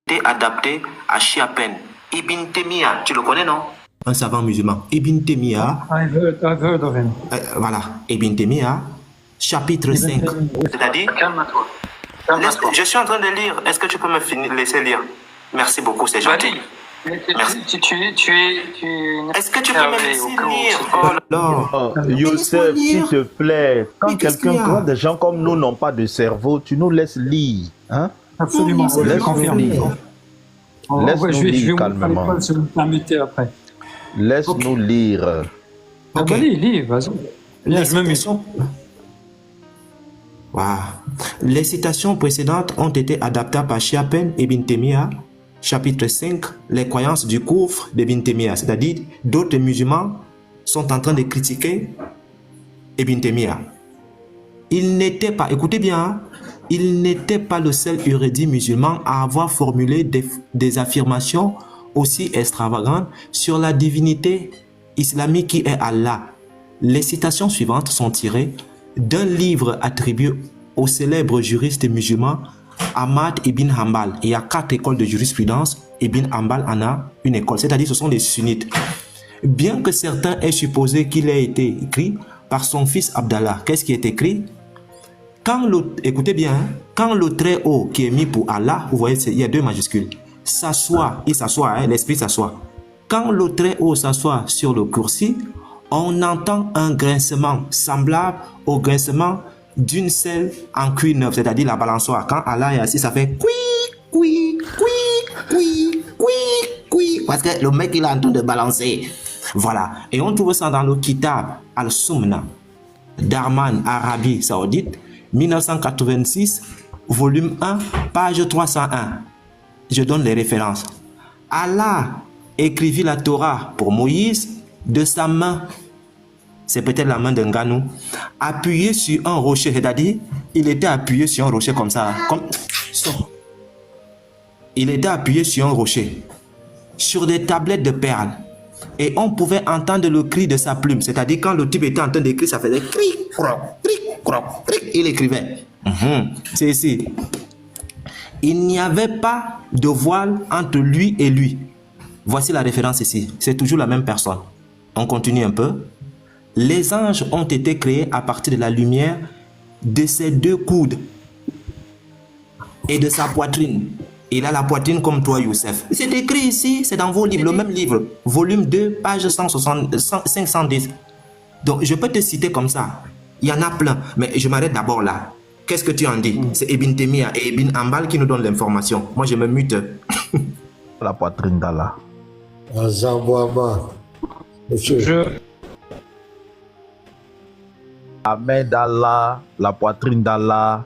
été adapté à Chiapen. Ibn Taymiyyah, tu le connais, non? Un savant musulman. Ibn Taymiyyah. I've heard of him. Voilà, Ibn Taymiyyah, chapitre 5. C'est-à-dire, je suis en train de lire. Est-ce que tu peux me laisser lire? Merci beaucoup, c'est gentil. Merci. Est-ce que tu peux me laisser lire? Oh, Youssef, s'il te plaît, quand quelqu'un, des gens comme nous n'ont pas de cerveau, tu nous laisses lire. Hein? Absolument, je confirme. Laisse-nous lire calmement. Si vous me permettez après. Laisse-nous lire. Ok. Lis, vas-y. Bien, je me mets. Wow. Les citations précédentes ont été adaptées par Chiapen Ibn Taymiyyah, chapitre 5, les croyances du couvre d'Ibn Taymiyyah. C'est-à-dire, d'autres musulmans sont en train de critiquer Ibn Taymiyyah. Il n'était pas, écoutez bien, hein, il n'était pas le seul érudit musulman à avoir formulé des affirmations aussi extravagantes sur la divinité islamique qui est Allah. Les citations suivantes sont tirées d'un livre attribué au célèbre juriste musulman Ahmad ibn Hanbal. Il y a 4 écoles de jurisprudence. Ibn Hanbal en a une école, c'est-à-dire ce sont les sunnites. Bien que certains aient supposé qu'il ait été écrit par son fils Abdallah, qu'est-ce qui est écrit? Écoutez bien, hein, quand le très haut qui est mis pour Allah, vous voyez, il y a 2 majuscules, s'assoit, il s'assoit, hein, l'esprit s'assoit. Quand le très haut s'assoit sur le kursi, on entend un grincement semblable au grincement d'une selle en cuir neuf, c'est-à-dire la balançoire. Quand Allah est assis, ça fait oui, parce que le mec il est en train de balancer. Voilà. Et on trouve ça dans le Kitab Al-Sumna d'Arman Arabie Saoudite, 1986, volume 1, page 301. Je donne les références. Allah écrivit la Torah pour Moïse de sa main, c'est peut-être la main d'un Ganou, appuyé sur un rocher, c'est-à-dire il était appuyé sur un rocher comme ça, il était appuyé sur un rocher, sur des tablettes de perles, et on pouvait entendre le cri de sa plume, c'est-à-dire quand le type était en train d'écrire, ça faisait cric, croc, cric, croc, cric, il écrivait. C'est ici. Il n'y avait pas de voile entre lui et lui. Voici la référence ici, c'est toujours la même personne. On continue un peu. Les anges ont été créés à partir de la lumière de ses 2 coudes et de sa poitrine. Il a la poitrine comme toi, Youssef. C'est écrit ici, c'est dans vos livres, le même livre. Volume 2, page 510. Donc, je peux te citer comme ça. Il y en a plein, mais je m'arrête d'abord là. Qu'est-ce que tu en dis? C'est Ibn Taymiyyah et Ibn Hanbal qui nous donnent l'information. Moi, je me mute. La poitrine d'Allah. La main d'Allah, la poitrine d'Allah,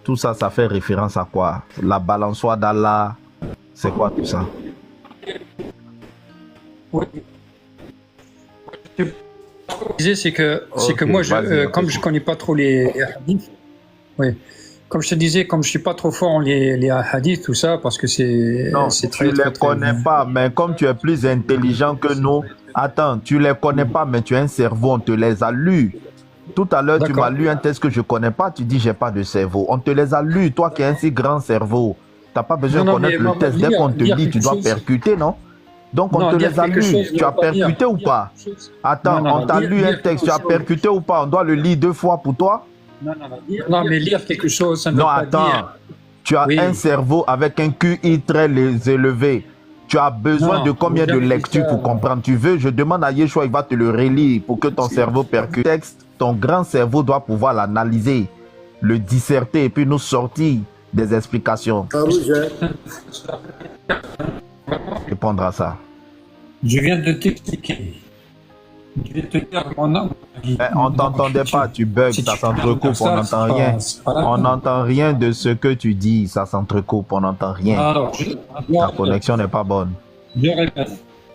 tout ça, ça fait référence à quoi? La balançoire d'Allah, c'est quoi tout ça? Oui. C'est que moi, comme je connais pas trop les hadiths, oui. Comme je te disais, comme je suis pas trop fort en les hadiths, tout ça, parce que c'est très... Tu les connais pas, mais comme tu es plus intelligent que nous, attends, tu les connais pas, mais tu as un cerveau, on te les a lus. Tout à l'heure, tu m'as lu un texte que je connais pas, tu dis j'ai pas de cerveau. On te les a lus, toi qui as un si grand cerveau. Tu n'as pas besoin de connaître le texte. Dès qu'on te lit, tu dois percuter, non? Donc on te les a lus. Tu as percuté ou pas? Attends, on t'a lu un texte, tu as percuté ou pas? On doit le lire 2 fois pour toi? Non, mais lire quelque chose, ça ne veut pas dire... Tu as un cerveau avec un QI très élevé. Tu as besoin de combien de lectures pour comprendre? Tu veux, je demande à Yeshua, il va te le relire pour que ton cerveau percute. Texte, ton grand cerveau doit pouvoir l'analyser, le disserter et puis nous sortir des explications. Répondre à ça. Je viens de t'expliquer. Je vais te dire mon avis. On t'entendait pas, tu bugs, ça s'entrecoupe, on n'entend rien. On n'entend rien de ce que tu dis, ça s'entrecoupe, on n'entend rien. Alors, la connexion n'est pas bonne. Je répète.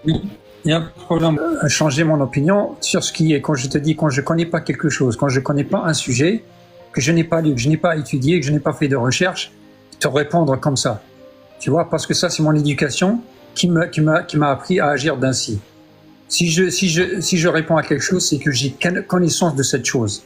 Il y a un problème à changer mon opinion sur ce qui est, quand je te dis, quand je connais pas quelque chose, quand je connais pas un sujet, que je n'ai pas lu, que je n'ai pas étudié, que je n'ai pas fait de recherche, te répondre comme ça. Tu vois, parce que ça, c'est mon éducation qui m'a appris à agir d'ainsi. Si je réponds à quelque chose, c'est que j'ai connaissance de cette chose.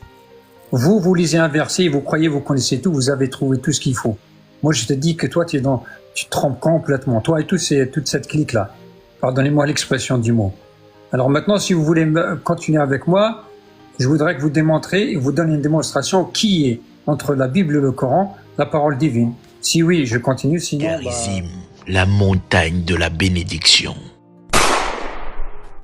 Vous lisez un verset, vous croyez, vous connaissez tout, vous avez trouvé tout ce qu'il faut. Moi, je te dis que toi, tu es dans tu te trompes complètement. Toi et toute cette clique-là. Pardonnez-moi l'expression du mot. Alors maintenant, si vous voulez continuer avec moi, je voudrais que vous démontrez et vous donniez une démonstration qui est entre la Bible et le Coran la parole divine. Si oui, je continue, sinon... Charisme, la montagne de la bénédiction.